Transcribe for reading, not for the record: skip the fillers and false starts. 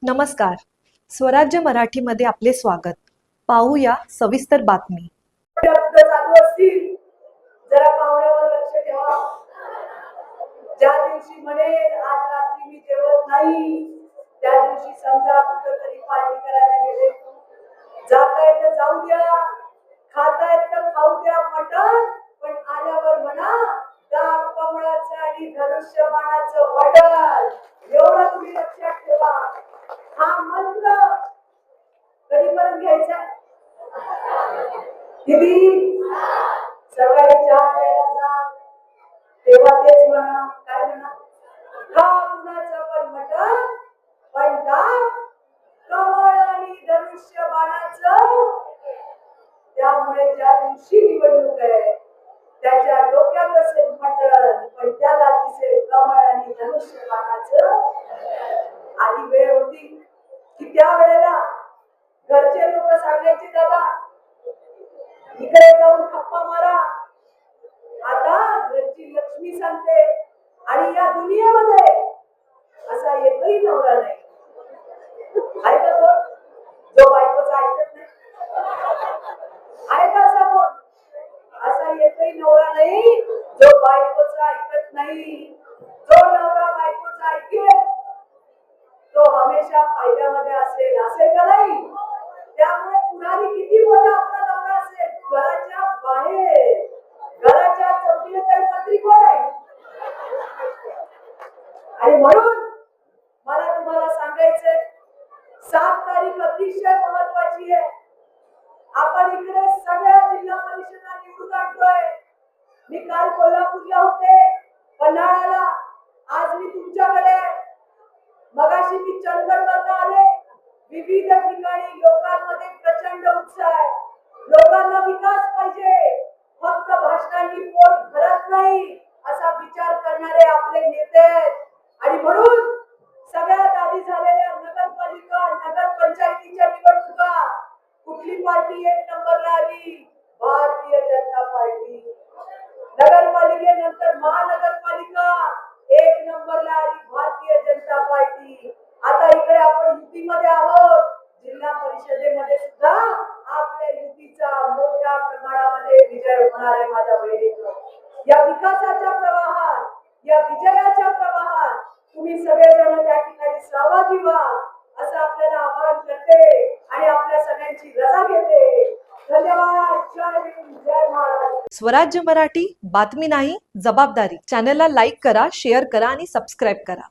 नमस्कार. स्वराज्य मराठीमध्ये आपले स्वागत. पाहूया सविस्तर बातमी. चालू असतील जरा पाहुण्यावर लक्ष ठेवा. ज्या दिवशी म्हणेल आज रात्री मी जेवत नाही त्या दिवशी समजा कुठेतरी पार्टी करायला गेले. जाता येतं जाऊ द्या, खाता येतं खाऊ द्या मटण, पण आल्यावर म्हणा डाग कमळाचं आणि धनुष्यबाणाचं हॉटेल. एवढं तुम्ही लक्षात ठेवा. हा मंत्र कधीपर्यंत घ्यायचा? किती सकाळी चहा प्यायला जा तेव्हा तेच म्हणा. काय म्हणा? खा कुणाचं पण मटण, पण डाग कमळ आणि धनुष्य बाणाचं. त्यामुळे ज्या दिवशी निवडणूक आहे त्याच्या डोक्यात असेल मटण, पण त्याला दिसेल कमळ आणि धनुष्य बाणाचं. आधी वेळ होती की त्या वेळेला घरचे लोक सांगायचे दादा इकडे जाऊन खप्पा मारा. आता घरची लक्ष्मी सांगते आणि या दुनियेमध्ये असा एकही नवरा नाही आहे का कोण जो बायकोचं ऐकत नाही? आहे का असा कोण? असा एकही नवरा नाही जो बायकोचं ऐकत नाही. जो नवरा बायकोचं ऐकेल तो हमेशा फायद्यामध्ये असेल. असेल का नाही? त्यामुळे पुढारी किती मोठा आपला नवरा असेल, घराच्या बाहेर घराच्या चौकीला तरी मंत्री कोण आहे? आणि म्हणून मला तुम्हाला सांगायचंय 7 तारीख अतिशय महत्वाची आहे. आपण इकडे सगळ्या जिल्हा परिषदा निवडून आणतोय. मी काल कोल्हापूरला होते, पन्हाळ्याला. आज मी तुमच्याकडे, मगाशी मी चंदगडवरून आले. विविध ठिकाणी लोकांमध्ये प्रचंड उत्साह आहे. लोकांना विकास पाहिजे, फक्त भाषणांनी पोट भरत नाही असा विचार करणारे आपले नेते आहेत. आणि म्हणून सगळ्यात आधी झालेल्या नगरपालिका नगरपंचायतीच्या निवडणुका कुठली पार्टी 1 नंबरला आली? भारतीय जनता पार्टी. नगरपालिकेनंतर महानगरपालिका 1 नंबरला आली भारतीय जनता पार्टी. आता इकडे आपण युतीमध्ये आहोत. जिल्हा परिषदेमध्ये सुद्धा आपल्या युतीचा मोठ्या प्रमाणामध्ये विजय होणार आहे. माझ्या बहिणींनो, या विकासाच्या प्रवाहात, या विजयाच्या प्रवाहात तुम्ही सगळेजण त्या ठिकाणी सहभागी व्हा असं आपल्याला आवाहन करते आणि आपल्या सगळ्यांची रजा घेते. धन्यवाद. जय हिंद, जय महाराष्ट्र. स्वराज्य मराठी बातमी नाही जबाबदारी. चॅनलला लाईक करा, शेअर करा आणि सबस्क्राईब करा.